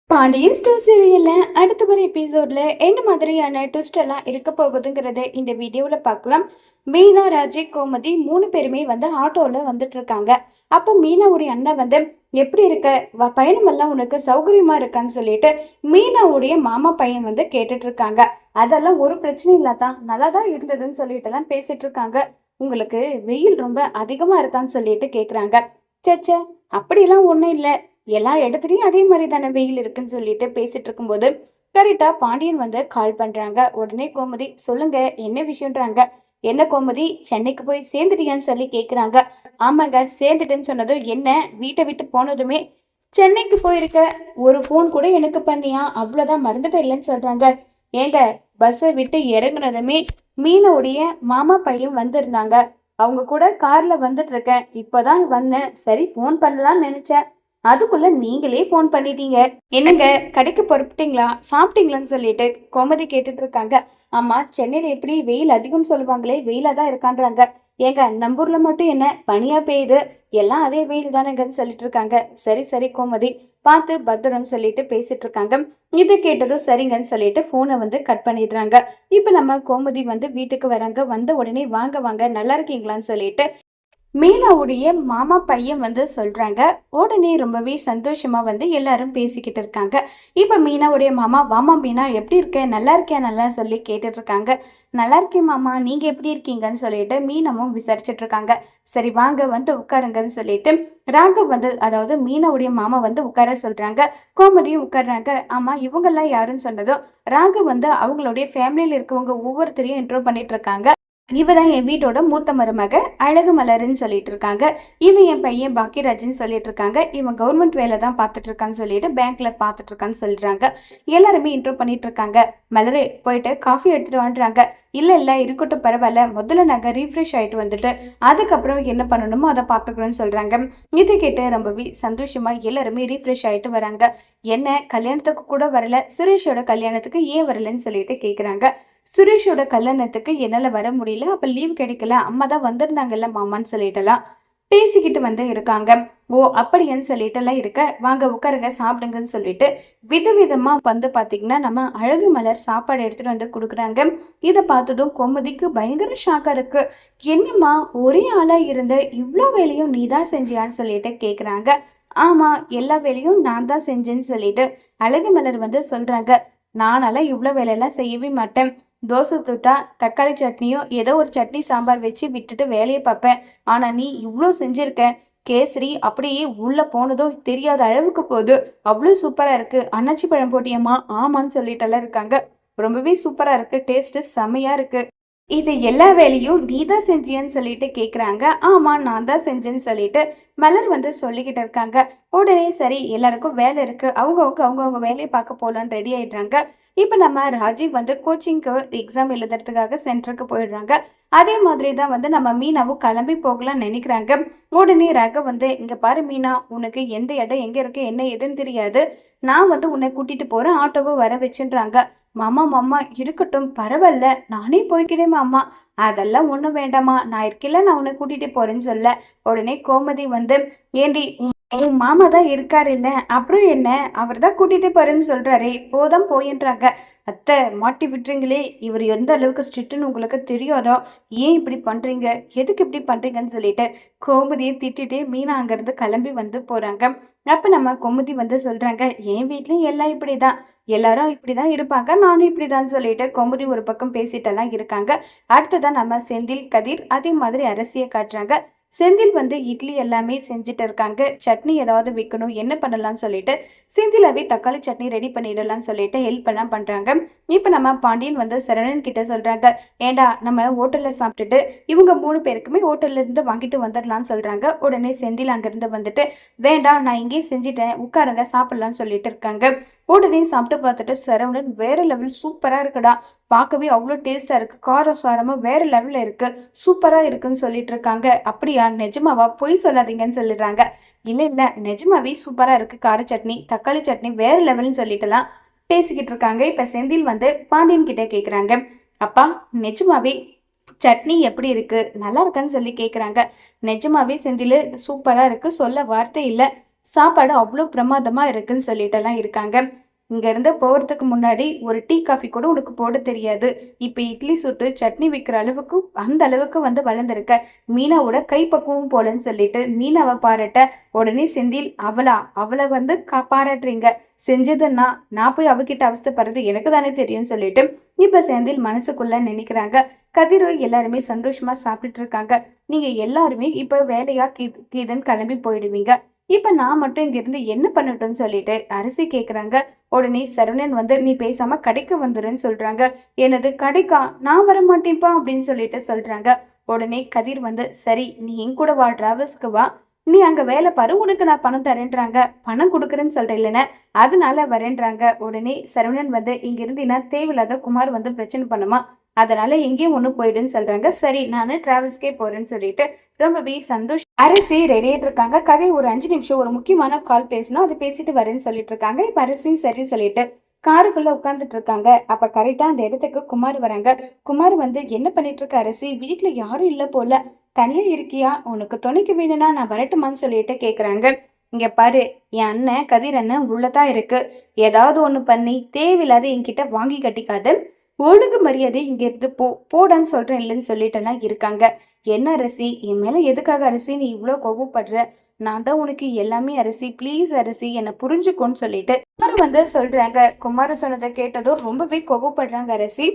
Pandian store சீரியல்ல அடுத்த வர எபிசோட்ல என்ன மாதிரியான ட்விஸ்ட் எல்லாம் இருக்க போகுதுங்கிறத இந்த வீடியோல பார்க்கலாம். மீனா, ராஜி, கோமதி 3 பேருமே வந்து ஆட்டோல வந்துட்டு இருக்காங்க. அப்ப மீனாவுடைய அண்ணன் வந்து எப்படி இருக்க, பயணம் எல்லாம் உனக்கு சௌகரியமா இருக்கான்னு சொல்லிட்டு மீனாவுடைய மாமா பையன் வந்து கேட்டுட்டு இருக்காங்க. அதெல்லாம் ஒரு பிரச்சனையும் இல்லாதான் நல்லாதான் இருந்ததுன்னு சொல்லிட்டு எல்லாம் பேசிட்டு இருக்காங்க. உங்களுக்கு வெயில் ரொம்ப அதிகமா இருக்கான்னு சொல்லிட்டு கேக்குறாங்க. சேச்சே, அப்படியெல்லாம் ஒண்ணும் இல்ல, எல்லா இடத்துலயும் அதே மாதிரி தானே வெயில் இருக்குன்னு சொல்லிட்டு பேசிட்டு இருக்கும்போது கரெக்டா பாண்டியன் வந்து கால் பண்றாங்க. உடனே கோமதி, சொல்லுங்க என்ன விஷயம்ன்றாங்க. என்ன கோமதி, சென்னைக்கு போய் சேர்ந்துட்டியான்னு சொல்லி கேக்குறாங்க. ஆமாங்க, சேர்ந்துட்டேன்னு சொன்னதும் என்ன, வீட்டை விட்டு போனதுமே சென்னைக்கு போயிருக்க, ஒரு ஃபோன் கூட எனக்கு பண்ணியா, அவ்வளவுதான் மறந்துட்டு இல்லைன்னு சொல்றாங்க. ஏங்க, பஸ்ஸை விட்டு இறங்குனதுமே மீனோடைய மாமா பையன் வந்திருந்தாங்க. அவங்க கூட கார்ல வந்துட்டு இருக்கேன், இப்பதான் வந்தேன், சரி ஃபோன் பண்ணலாம்னு நினைச்சேன், அதுக்குள்ள நீங்களே ஃபோன் பண்ணிட்டீங்க. என்னங்க, கடைக்கு புறப்பட்டீங்களா, சாப்பிட்டீங்களான்னு சொல்லிட்டு கோமதி கேட்டுட்டு இருக்காங்க. ஆமா, சென்னையில எப்படி வெயில் அதிகம் சொல்லுவாங்களே, வெயிலா தான் இருக்கான்றாங்க. ஏங்க, நம்பூர்ல மட்டும் என்ன பனியா பெய்யுது, எல்லாம் அதே வெயில் தானேங்கன்னு சொல்லிட்டு இருக்காங்க. சரி சரி கோமதி, பார்த்து பத்திரம்னு சொல்லிட்டு பேசிட்டு இருக்காங்க. இதை கேட்டதும் சரிங்கன்னு சொல்லிட்டு போனை வந்து கட் பண்ணிடுறாங்க. இப்ப நம்ம கோமதி வந்து வீட்டுக்கு வராங்க. வந்த உடனே வாங்க வாங்க, நல்லா இருக்கீங்களான்னு சொல்லிட்டு மீனாவுடைய மாமா பையன் வந்து சொல்றாங்க. உடனே ரொம்பவே சந்தோஷமா வந்து எல்லாரும் பேசிக்கிட்டு இருக்காங்க. இப்ப மீனாவுடைய மாமா, வாமா மீனா, எப்படி இருக்க, நல்லா இருக்கியா, நல்லா சொல்லி கேட்டுட்டு இருக்காங்க. நல்லா இருக்கேன் மாமா, நீங்க எப்படி இருக்கீங்கன்னு சொல்லிட்டு மீனமும் விசாரிச்சுட்டு இருக்காங்க. சரி வாங்க வந்து உட்காருங்கன்னு சொல்லிட்டு ராகவ் வந்து, அதாவது மீனாவுடைய மாமா வந்து உட்கார சொல்றாங்க. கோமதியும் உட்கார்றாங்க. ஆமா, இவங்கெல்லாம் யாருன்னு சொன்னதும் ராகவ் வந்து அவங்களுடைய ஃபேமிலியில இருக்கவங்க ஒவ்வொருத்தரையும் இன்ட்ரோ பண்ணிட்டு இருக்காங்க. இவதான் என் வீட்டோட மூத்த மருமக அழகு மலர்ன்னு சொல்லிட்டு இருக்காங்க. இவன் என் பையன் பாக்கியராஜ்னு சொல்லிட்டு இருக்காங்க. இவன் கவர்மெண்ட் வேலை தான் பார்த்துட்டு இருக்கான்னு சொல்லிட்டு பேங்க்ல பார்த்துட்டு இருக்கான்னு சொல்றாங்க. எல்லாருமே இன்ட்ரோ பண்ணிட்டு இருக்காங்க. மலரே, போயிட்டு காஃபி எடுத்துட்டு வந்துறாங்க. இல்ல இல்ல, இருக்கட்டும் பரவாயில்ல, முதல்ல நாங்க ரீஃப்ரெஷ் ஆயிட்டு வந்துட்டு அதுக்கப்புறம் என்ன பண்ணணுமோ அதை பார்த்துக்கிறோம்னு சொல்றாங்க. இதை கேட்டு ரொம்பவே சந்தோஷமா எல்லாருமே ரீஃப்ரெஷ் ஆயிட்டு வராங்க. என்ன, கல்யாணத்துக்கு கூட வரல, சுரேஷோட கல்யாணத்துக்கு ஏன் வரலன்னு சொல்லிட்டு கேக்குறாங்க. சுரேஷோட கல்யாணத்துக்கு என்னால வர முடியல, அப்ப லீவ் கிடைக்கல, அம்மா தான் வந்திருந்தாங்கல்ல மாமான்னு சொல்லிட்டுலாம் பேசிக்கிட்டு வந்து இருக்காங்க. ஓ அப்படியன்னு சொல்லிட்டு எல்லாம் இருக்க, வாங்க உட்காருங்க சாப்பிடுங்கன்னு சொல்லிட்டு விதவிதமா வந்து பாத்தீங்கன்னா நம்ம அழகு மலர் சாப்பாடு எடுத்துட்டு வந்து கொடுக்குறாங்க. இதை பார்த்ததும் கோமதிக்கு பயங்கர ஷாக்கா இருக்கு. என்னம்மா, ஒரே ஆளா இருந்த இவ்வளோ வேலையும் நீ தான் செஞ்சியான்னு சொல்லிட்டு கேக்குறாங்க. ஆமா, எல்லா வேலையும் நான் தான் செஞ்சேன்னு சொல்லிட்டு அழகு மலர் வந்து சொல்றாங்க. நானால இவ்வளோ வேலையெல்லாம் செய்யவே மாட்டேன். தோசை சுட்டா தக்காளி சட்னியோ ஏதோ ஒரு சட்னி சாம்பார் வச்சு விட்டுட்டு வேலையை பார்ப்பேன். ஆனா நீ இவ்வளோ செஞ்சிருக்க. கேசரி அப்படியே உள்ள போனதும் தெரியாத அளவுக்கு போகுது, அவ்வளோ சூப்பரா இருக்கு. அன்னாச்சி பழம் போட்டியம்மா, ஆமான்னு சொல்லிட்டெல்லாம் இருக்காங்க. ரொம்பவே சூப்பரா இருக்கு, டேஸ்ட் செமையா இருக்கு. இது எல்லா வேலையும் நீ தான் செஞ்சியன்னு சொல்லிட்டு கேக்குறாங்க. ஆமா, நான் தான் செஞ்சேன்னு சொல்லிட்டு மலர் வந்து சொல்லிக்கிட்டு இருக்காங்க. உடனே சரி, எல்லாருக்கும் வேலை இருக்கு, அவங்கவுங்க வேலையை பார்க்க போலான்னு ரெடி ஆயிடுறாங்க. இப்ப நம்ம ராஜீவ் வந்து கோச்சிங்க்கு எக்ஸாம் எழுதுறதுக்காக சென்டருக்கு போயிடுறாங்க. அதே மாதிரி தான் வந்து நம்ம மீனாவும் கிளம்பி போகலாம்னு நினைக்கிறாங்க. உடனே ராக வந்து, இங்க பாரு மீனா, உனக்கு எந்த இடம் எங்க இருக்கு என்ன எதுன்னு தெரியாது, நான் வந்து உன்னை கூட்டிட்டு போறேன், ஆட்டோவை வர வச்சுன்றாங்க. மாமா மாமா, இருக்கட்டும் பரவாயில்ல, நானே போய்க்கிறேன் மாமா. அதெல்லாம் ஒன்றும் வேண்டாமா, நான் இருக்கல, நான் உன்னை கூட்டிட்டு போறேன்னு சொல்ல உடனே கோமதி வந்து, ஏண்டி உன் மாமா தான் இருக்காரு இல்ல, அப்புறம் என்ன, அவர் தான் கூட்டிட்டு போறேன்னு சொல்றாரே, போதான் போயின்றாங்க. அத்தை, மாட்டி விட்டுறீங்களே, இவர் எந்த அளவுக்கு ஸ்ட்ரிக்ட்னு உங்களுக்கு தெரியாதோ, ஏன் இப்படி பண்றீங்க, எதுக்கு இப்படி பண்றீங்கன்னு சொல்லிட்டு கோமதியை திட்டிட்டே மீனா அங்கிருந்து கிளம்பி வந்து போறாங்க. அப்ப நம்ம கோமதி வந்து சொல்றாங்க, என் வீட்லயும் எல்லாம் இப்படிதான், எல்லாரும் இப்படிதான் இருப்பாங்க, நானும் இப்படிதான் சொல்லிட்டு கோமதி ஒரு பக்கம் பேசிட்டெல்லாம் இருக்காங்க. அடுத்ததான் நம்ம செந்தில், கதிர் அதே மாதிரி அரசியை காட்டுறாங்க. செந்தில் வந்து இட்லி எல்லாமே செஞ்சுட்டு இருக்காங்க. சட்னி ஏதாவது வைக்கணும், என்ன பண்ணலாம்னு சொல்லிட்டு செந்திலாவே தக்காளி சட்னி ரெடி பண்ணிடலாம்னு சொல்லிட்டு ஹெல்ப் எல்லாம் பண்றாங்க. இப்ப நம்ம பாண்டியன் வந்து சரவணன் கிட்ட சொல்றாங்க, ஏண்டா நம்ம ஹோட்டல்ல சாப்பிட்டுட்டு இவங்க 3 பேருக்குமே ஹோட்டல்ல இருந்து வாங்கிட்டு வந்துடலாம்னு சொல்றாங்க. உடனே செந்தில் அங்கிருந்து வந்துட்டு, வேண்டாம் நான் இங்கேயே செஞ்சுட்டேன், உட்காருங்க சாப்பிடலாம்னு சொல்லிட்டு இருக்காங்க. உடனே சாப்பிட்டு பார்த்துட்டு சரவணன், வேற லெவல் சூப்பரா இருக்குடா, பார்க்கவே அவ்வளோ டேஸ்டா இருக்கு, காரம் சாரமா வேற லெவல்ல இருக்கு, சூப்பரா இருக்குன்னு சொல்லிட்டு இருக்காங்க. அப்படியா, நிஜமாவா, பொய் சொல்லாதீங்கன்னு சொல்லிடுறாங்க. இல்ல இல்ல, நிஜமாவே சூப்பரா இருக்கு, கார சட்னி தக்காளி சட்னி வேற லெவல்னு சொல்லிட்டுலாம் பேசிக்கிட்டு இருக்காங்க. இப்ப செந்தில் வந்து பாண்டியன் கிட்ட கேக்குறாங்க, அப்பா நிஜமாவே சட்னி எப்படி இருக்கு, நல்லா இருக்கான்னு சொல்லி கேக்குறாங்க. நிஜமாவே செந்தில் சூப்பரா இருக்கு, சொல்ல வார்த்தை இல்ல. சாப்பாடு அவ்வளோ பிரமாதமா இருக்குன்னு சொல்லிட்டுலாம் இருக்காங்க. இங்க இருந்து போறதுக்கு முன்னாடி ஒரு டீ காஃபி கூட உனக்கு போட தெரியாது. இப்ப இட்லி சுட்டு சட்னி வைக்கிற அளவுக்கு அந்த அளவுக்கு வந்து வளர்ந்துருக்க. மீனாவோட கைப்பக்குவம் போலன்னு சொல்லிட்டு மீனாவை பாராட்ட உடனே செந்தில் அவளை வந்து பாராட்டுறீங்க. செஞ்சதுன்னா நான் போய் அவகிட்ட அவஸ்தைப்படுறது எனக்கு தானே தெரியும்னு சொல்லிட்டு இப்ப செந்தில் மனசுக்குள்ள நினைக்கிறாங்க. கதிர் எல்லாருமே சந்தோஷமா சாப்பிட்டுட்டு இருக்காங்க. நீங்க எல்லாருமே இப்ப வேலையா கீதுன்னு கிளம்பி போயிடுவீங்க. இப்ப நான் மட்டும் இங்க இருந்து என்ன பண்ணட்டும்னு சொல்லிட்டு அரசி கேக்குறாங்க. உடனே சரவணன் வந்து நீ பேசாம கடைக்கு வந்துருன்னு சொல்றாங்க. எனது கடைக்கா? நான் வர மாட்டேன்ப்பா அப்படின்னு சொல்லிட்டு சொல்றாங்க. உடனே கதிர் வந்து சரி நீ என் கூட வா, டிராவல்ஸ்க்கு வா, நீ அங்க வேலை பாரு, உனக்கு நான் பணம் தரேன்றாங்க. பணம் கொடுக்குறேன்னு சொல்றேன் இல்லைன்னு, அதனால வரேன்றாங்க. உடனே சரவணன் வந்து இங்க இருந்தீங்கன்னா தேவையில்லாத குமார் வந்து பிரச்சனை பண்ணுமா, அதனால எங்கேயும் ஒண்ணு போயிடுன்னு சொல்றாங்க. சரி நானு டிராவல்ஸ்க்கே போறேன்னு சொல்லிட்டு ரொம்பவே சந்தோஷம் அரசி ரெடியாயிட்டு இருக்காங்க. கதை ஒரு 5 நிமிஷம் ஒரு முக்கியமான கால் பேசணும், அது பேசிட்டு வரேன்னு சொல்லிட்டு இருக்காங்க. இப்ப அரசியும் சரி சொல்லிட்டு காருக்குள்ள உட்கார்ந்துட்டு இருக்காங்க. அப்ப கரெக்டா அந்த இடத்துக்கு குமார் வராங்க. குமார் வந்து என்ன பண்ணிட்டு இருக்க அரசி, வீட்டுல யாரும் இல்ல போல, தனியா இருக்கியா, உனக்கு துணைக்கு வேணும்னா நான் வரட்டுமான்னு சொல்லிட்டு கேக்குறாங்க. இங்க பாரு, என் அண்ணன் கதிர் அண்ணன் உள்ளதான் இருக்கு. ஏதாவது ஒண்ணு பண்ணி தேவையில்லாத என்கிட்ட வாங்கி கட்டிக்காத, ஒழுங்கு மரியாதை இங்க இருந்து போடான்னு சொல்றேன் இல்லைன்னு சொல்லிட்டெல்லாம் இருக்காங்க. என்ன அரசி, என் மேல எதுக்காக அரசி நீ இவ்வளோ கோவப்படுற, நான் தான் உனக்கு எல்லாமே அரசி, ப்ளீஸ் அரசி என்னை புரிஞ்சுக்கோன்னு சொல்லிட்டு குமார் வந்து சொல்றாங்க. குமார சொன்னதை கேட்டதும் ரொம்பவே கோவப்படுறாங்க அரசி.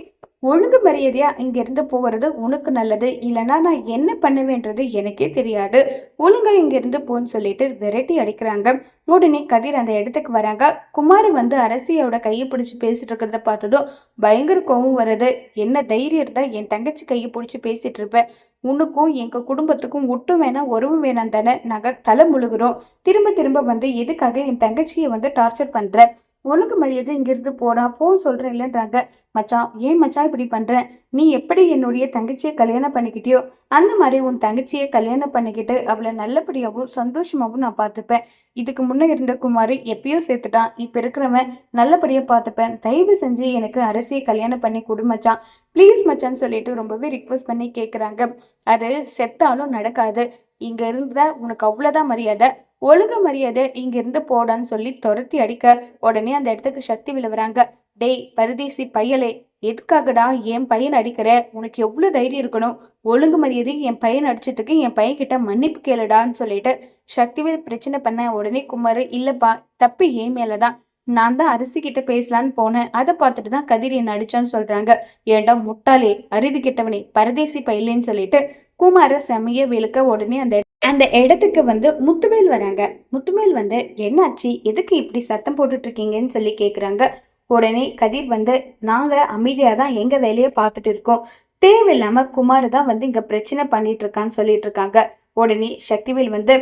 ஒழுங்கு மரியாதையா இங்க இருந்து போகிறது உனக்கு நல்லது, இல்லைன்னா நான் என்ன பண்ணுவேன்றது எனக்கே தெரியாது, ஒழுங்கா இங்க இருந்து போன்னு சொல்லிட்டு விரட்டி அடிக்கிறாங்க. உடனே கதிர் அந்த இடத்துக்கு வராங்க. குமார் வந்து அரசியோட கையை பிடிச்சி பேசிட்டு இருக்கிறத பார்த்ததும் பயங்கர கோவம் வருது. என்ன தைரியம் இருந்தா என் தங்கச்சி கையை பிடிச்சி பேசிட்டு இருப்பேன், உனக்கும் எங்க குடும்பத்துக்கும் ஒட்டும் வேணாம் உறவும் வேணாம் தானே நாங்க தலை முழுகிறோம், திரும்ப திரும்ப வந்து எதுக்காக என் தங்கச்சியை வந்து டார்ச்சர் பண்ற, ஒழுங்கு மரியாதை இங்கிருந்து போடா போன்னு சொல்றேன் இல்லைன்றாங்க. மச்சான் ஏன் மச்சான் இப்படி பண்ற, நீ எப்படி என்னுடைய தங்கச்சியை கல்யாணம் பண்ணிக்கிட்டியோ அந்த மாதிரி உன் தங்கச்சியை கல்யாணம் பண்ணிக்கிட்டு அவளை நல்லபடியாகவும் சந்தோஷமாகவும் நான் பார்த்துப்பேன். இதுக்கு முன்னே இருந்த குமார் எப்பயோ சேர்த்துட்டான், இப்ப இருக்கிறவன் நல்லபடியா பார்த்துப்பேன், தயவு செஞ்சு எனக்கு அரசியை கல்யாணம் பண்ணி கொடு மச்சான், ப்ளீஸ் மச்சான்னு சொல்லிட்டு ரொம்பவே ரிக்வஸ்ட் பண்ணி கேட்குறாங்க. அது செத்தாலும் நடக்காது, இங்க இருந்தா உனக்கு அவ்வளவுதான் மரியாதை, ஒழுங்கு மரியாதை இங்க இருந்து போடான்னு சொல்லி துரத்தி அடிக்க உடனே அந்த இடத்துக்கு சக்தி விழுவுறாங்க. டேய் பரதேசி பையலே, எதுக்காகடா என் பையன் அடிக்கிற, உனக்கு எவ்வளவு தைரியம் இருக்கணும், ஒழுங்கு மரியாதை என் பையன் அடிச்சதுக்கு என் பையன் கிட்ட மன்னிப்பு கேளுடான்னு சொல்லிட்டு சக்திவேல் பிரச்சனை பண்ண உடனே குமார் இல்லப்பா தப்பு என் மேலதான், நான் தான் அரசி கிட்ட பேசலான்னு போனேன், அதை பார்த்துட்டு தான் கதிர் என்ன அடிச்சான்னு சொல்றாங்க. ஏண்டா முட்டாளே, அறிவு கெட்டவனே, பரதேசி பையலேன்னு சொல்லிட்டு குமார செமைய விழுக்க உடனே அந்த அந்த இடத்துக்கு வந்து முத்துவேல் வராங்க. முத்துவேல் வந்து என்னாச்சு, எதுக்கு இப்படி சத்தம் போட்டுட்டு இருக்கீங்கன்னு சொல்லி கேக்குறாங்க. உடனே கதிர் வந்து நாங்க அமைதியா தான் எங்க வேலையை பார்த்துட்டு இருக்கோம், தேவையில்லாம குமார் தான் வந்து இங்க பிரச்சனை பண்ணிட்டு இருக்கான்னு சொல்லிட்டு இருக்காங்க. உடனே சக்திவேல் வந்து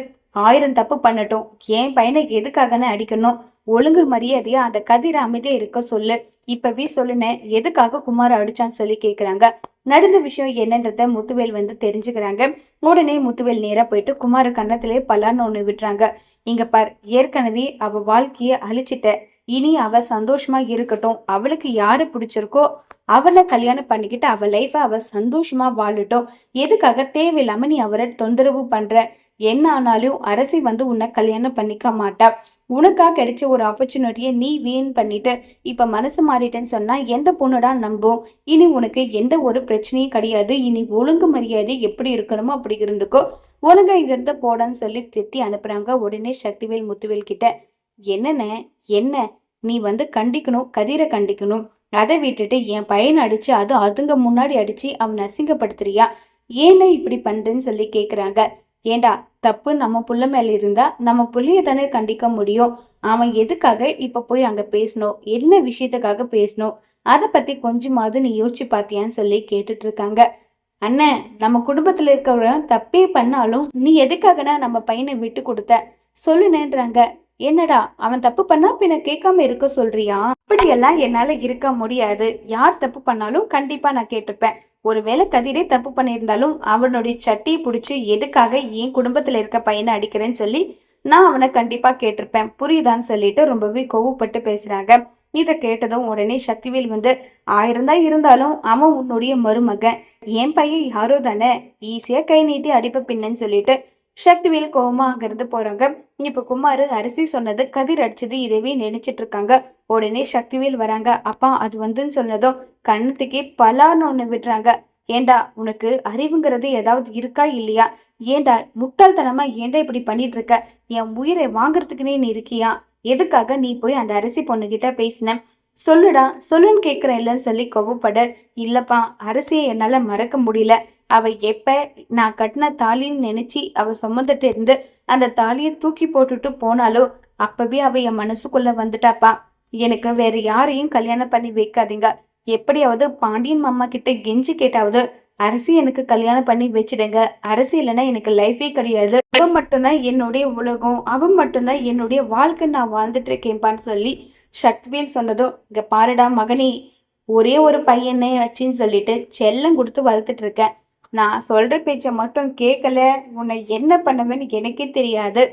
1000 தப்பு பண்ணட்டும், என் பையனை எதுக்காகன்னு அடிக்கணும், ஒழுங்கு மரியாதையா அந்த கதிரை அமைதியா இருக்க சொல்லு, இப்பவே சொல்லுனேன் எதுக்காக குமார் அடிச்சான்னு சொல்லி கேக்குறாங்க. நடந்த விஷயம் என்னன்றத முத்துவேல் வந்து தெரிஞ்சுக்கிறாங்க. உடனே முத்துவேல் நேரா போயிட்டு குமார கன்னத்திலே பல்லான்னு ஒண்ணு விட்டுறாங்க. இங்க பார், ஏற்கனவே அவ வாழ்க்கைய அழிச்சிட்ட, இனி அவ சந்தோஷமா இருக்கட்டும், அவளுக்கு யாரு பிடிச்சிருக்கோ அவளை கல்யாணம் பண்ணிக்கிட்டு அவ லைஃப அவ சந்தோஷமா வாழட்டும், எதுக்காக தேவையில்லாம நீ அவரை தொந்தரவு பண்ற, என்ன ஆனாலும் அரசி வந்து உன்னை கல்யாணம் பண்ணிக்க மாட்டா, உனக்காக கிடைச்ச ஒரு ஆப்பர்ச்சுனிட்டியை நீ வீண் பண்ணிட்டு இப்ப மனசு மாறிட்டேன்னு சொன்னா எந்த பொண்ணுடா நம்பும், இனி உனக்கு எந்த ஒரு பிரச்சனையும் கிடையாது, இனி ஒழுங்கு மரியாதை எப்படி இருக்கணுமோ அப்படி இருந்துக்கோ, ஒழுங்கா இங்க இருந்து போடான்னு சொல்லி திட்டி அனுப்புறாங்க. உடனே சக்திவேல் முத்துவேல் கிட்ட என்னென்ன என்ன நீ வந்து கண்டிக்கணும், கதிரை கண்டிக்கணும், அதை விட்டுட்டு என் பையனை அடிச்சு அது அதுங்க முன்னாடி அடிச்சு அவனை அசிங்கப்படுத்துறியா, ஏன்னா இப்படி பண்றேன்னு சொல்லி கேக்குறாங்க. ஏண்டா தப்பு நம்ம புள்ள மேல இருந்தா நம்ம புள்ளைய தானே கண்டிக்க முடியும், அவன் எதுக்காக இப்ப போய் அங்க பேசணும், என்ன விஷயத்துக்காக பேசணும், அதை பத்தி கொஞ்சமாவது நீ யோசிச்சு பாத்தியான்னு சொல்லி கேட்டுட்டு இருக்காங்க. அண்ணன், நம்ம குடும்பத்துல இருக்கிறவன் தப்பே பண்ணாலும் நீ எதுக்காகனா நம்ம பையனை விட்டு கொடுத்த சொல்லுனேன்றாங்க. என்னடா அவன் தப்பு பண்ணா பின்ன கேட்காம இருக்க சொல்றியா, அப்படியெல்லாம் என்னால இருக்க முடியாது, யார் தப்பு பண்ணாலும் கண்டிப்பா நான் கேட்டுப்பேன், ஒருவேளை கதிரே தப்பு பண்ணியிருந்தாலும் அவனுடைய சட்டியை பிடிச்சி எதுக்காக என் குடும்பத்துல இருக்க பையனை அடிக்கிறேன்னு சொல்லி நான் அவனை கண்டிப்பா கேட்டிருப்பேன், புரியுதான்னு சொல்லிட்டு ரொம்பவே கோவப்பட்டு பேசுறாங்க. இதை கேட்டதும் உடனே சக்திவேல் வந்து 1000 தான் இருந்தாலும் அவன் உன்னுடைய மருமகன், என் பையன் யாரோ தானே, ஈஸியா கை நீட்டி அடிப்ப பின்னன்னு சொல்லிட்டு சக்திவேல் கோவமா அங்கிருந்து போறாங்க. இப்ப குமாரு அரிசி சொன்னது கதிர் அடிச்சது இதவே நினைச்சிட்டு இருக்காங்க. உடனே சக்திவேல் வராங்க. அப்பா அது வந்துன்னு சொன்னதும் கண்ணத்துக்கே பலார்னு ஒண்ணு விடுறாங்க. ஏண்டா உனக்கு அறிவுங்கிறது ஏதாவது இருக்கா இல்லையா? ஏண்டா முட்டாள்தனமா ஏண்டா இப்படி பண்ணிட்டு இருக்க? என் உயிரை வாங்குறதுக்குன்னே நீ இருக்கியா? எதுக்காக நீ போய் அந்த அரிசி பொண்ணுகிட்ட பேசின? சொல்லுடா சொல்லுன்னு கேட்கிறேன் இல்லைன்னு சொல்லி கோவப்பட. இல்லப்பா அரசியை என்னால மறக்க முடியல. அவ எப்ப நான் கட்டின தாலின்னு நினைச்சு அவ சுமந்துட்டு இருந்து அந்த தாலியை தூக்கி போட்டுட்டு போனாலோ அப்பவே அவ என் மனசுக்குள்ள வந்துட்டாப்பா. எனக்கு வேற யாரையும் கல்யாணம் பண்ணி வைக்காதீங்க. எப்படியாவது பாண்டியன் மாமா கிட்ட கெஞ்சி கேட்டாவது அரசி எனக்கு கல்யாணம் பண்ணி வச்சிடுங்க. அரசி இல்லைன்னா எனக்கு லைஃபே கிடையாது. அவன் மட்டும்தான் என்னுடைய உலகம், அவன் மட்டும்தான் என்னுடைய வாழ்க்கை, நான் வாழ்ந்துட்டு இருக்கேன்பான்னு சொல்லி சக்திவேல் சொன்னதும், இங்க பாருடா மகனே, ஒரே ஒரு பையனே ஆச்சுன்னு சொல்லிட்டு செல்லம் கொடுத்து வளர்த்துட்டு இருக்கேன். நான் சொல்ற பேச்ச மட்டும் கேட்கல, உன்னை என்ன பண்ணுவேன்னு எனக்கே தெரியாது.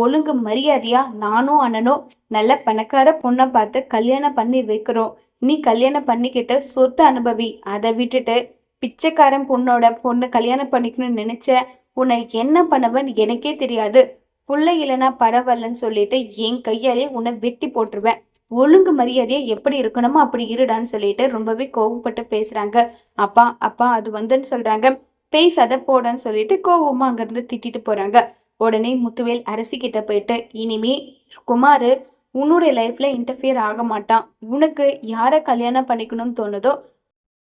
ஒழுங்கு மரியாதையா நானும் அண்ணனும் நல்ல பணக்கார பொண்ணை பார்த்து கல்யாணம் பண்ணி வைக்கிறோம். நீ கல்யாணம் பண்ணிக்கிட்டு சொத்து அனுபவி. அதை விட்டுட்டு பிச்சைக்காரன் பொண்ணு கல்யாணம் பண்ணிக்கணும்னு நினைச்ச உன்னை என்ன பண்ணுவேன்னு எனக்கே தெரியாது. புள்ள இல்லைன்னா பரவாயில்லன்னு சொல்லிட்டு என் கையாலே உன்னை வெட்டி போட்டுருவேன். ஒழுங்கு மரியாதையா எப்படி இருக்கணுமோ அப்படி இருடான்னு சொல்லிட்டு ரொம்பவே கோவப்பட்டு பேசுறாங்க. அப்பா அப்பா அது வந்துன்னு சொல்றாங்க. பேசாத போடன்னு சொல்லிட்டு கோவமா அங்கிருந்து திட்டிட்டு போறாங்க. உடனே முத்துவேல் அரசி கிட்ட போயிட்டு, இனிமே குமாரு உன்னுடைய லைஃப்ல இன்டர்ஃபியர் ஆக மாட்டான். உனக்கு யாரை கல்யாணம் பண்ணிக்கணும்னு தோணுதோ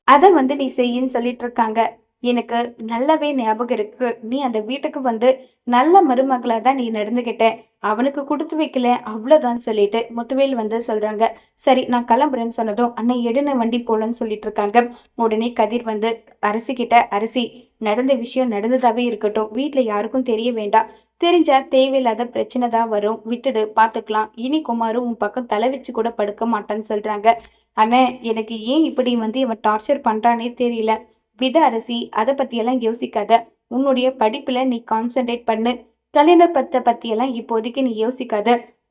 அதை நீ செய்யின்னு சொல்லிட்டு இருக்காங்க. எனக்கு நல்லாவே ஞாபகம் இருக்கு. நீ அந்த வீட்டுக்கு நல்ல மருமகளா தான் நீ நடந்துகிட்ட. அவனுக்கு கொடுத்து வைக்கல அவ்வளோதான் சொல்லிட்டு முத்துவேல் சொல்றாங்க. சரி நான் கிளம்புறேன்னு சொன்னதும் அண்ணன் எடுன வண்டி போலன்னு சொல்லிட்டு இருக்காங்க. உடனே கதிர் அரசி கிட்ட, அரசி நடந்த விஷயம் நடந்ததாவே இருக்கட்டும், வீட்டுல யாருக்கும் தெரிய வேண்டாம். தெரிஞ்சா தேவையில்லாத பிரச்சனை தான் வரும். விட்டுடு பார்த்துக்கலாம். இனி குமாரும் உன் பக்கம் தலை வச்சு கூட படுக்க மாட்டான்னு சொல்றாங்க. ஆனா எனக்கு ஏன் இப்படி இவன் டார்ச்சர் பண்றானே தெரியல. விட அரசி, அதை பத்தியெல்லாம் யோசிக்காத. உன்னுடைய படிப்புல நீ கான்சென்ட்ரேட் பண்ணு. கல்யாணத்தை பத்தியெல்லாம் இப்போதைக்கு நீ யோசிக்காத.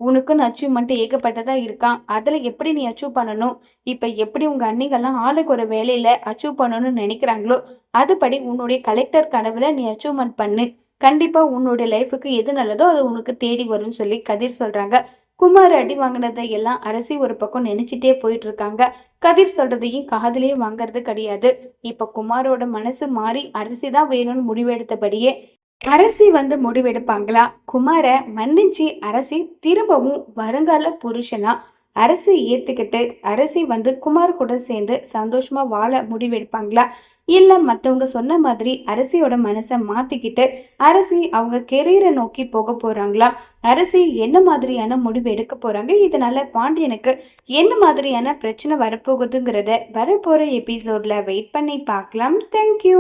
உனக்குன்னு அச்சீவ்மெண்ட் ஏகப்பட்டதா இருக்கான். அதுல எப்படி நீ அச்சீவ் பண்ணணும், இப்ப எப்படி உங்க அன்னிகள்லாம் ஆளுக்கு ஒரு வேலையில அச்சீவ் பண்ணணும்னு நினைக்கிறாங்களோ அதுபடி உன்னுடைய கலெக்டர் கனவுல நீ அச்சீவ்மெண்ட் பண்ணு. கண்டிப்பா உன்னுடைய லைஃபுக்கு எது நல்லதோ அது உனக்கு தேடி வரும்னு சொல்லி கதிர் சொல்றாங்க. குமார் அடி வாங்கினதை எல்லாம் அரசி ஒரு பக்கம் நினைச்சிட்டே போயிட்டு இருக்காங்க. கதிர் சொல்றதையும் காதலியே வாங்கறது கிடையாது. இப்ப குமாரோட மனசு மாறி அரசி தான் வேணும்னு முடிவெடுத்தபடியே அரசி முடிவெடுப்பாங்களா? குமார மன்னிச்சு அரசி திரும்பவும் வருங்கால புருஷனா அரசி ஏத்துக்கிட்டு அரசி குமார் கூட சேர்ந்து சந்தோஷமா வாழ முடிவெடுப்பாங்களா? இல்ல மத்தவங்க சொன்ன மாதிரி அரசியோட மனசை மாத்திக்கிட்டு அரசி அவங்க கெரியரை நோக்கி போக போறாங்களா? அரசி என்ன மாதிரியான முடிவு எடுக்க போறாங்க? இதனால பாண்டியனுக்கு என்ன மாதிரியான பிரச்சனை வரப்போகுதுங்கிறத வரப்போற எபிசோட்ல வெயிட் பண்ணி பார்க்கலாம். தேங்க்யூ.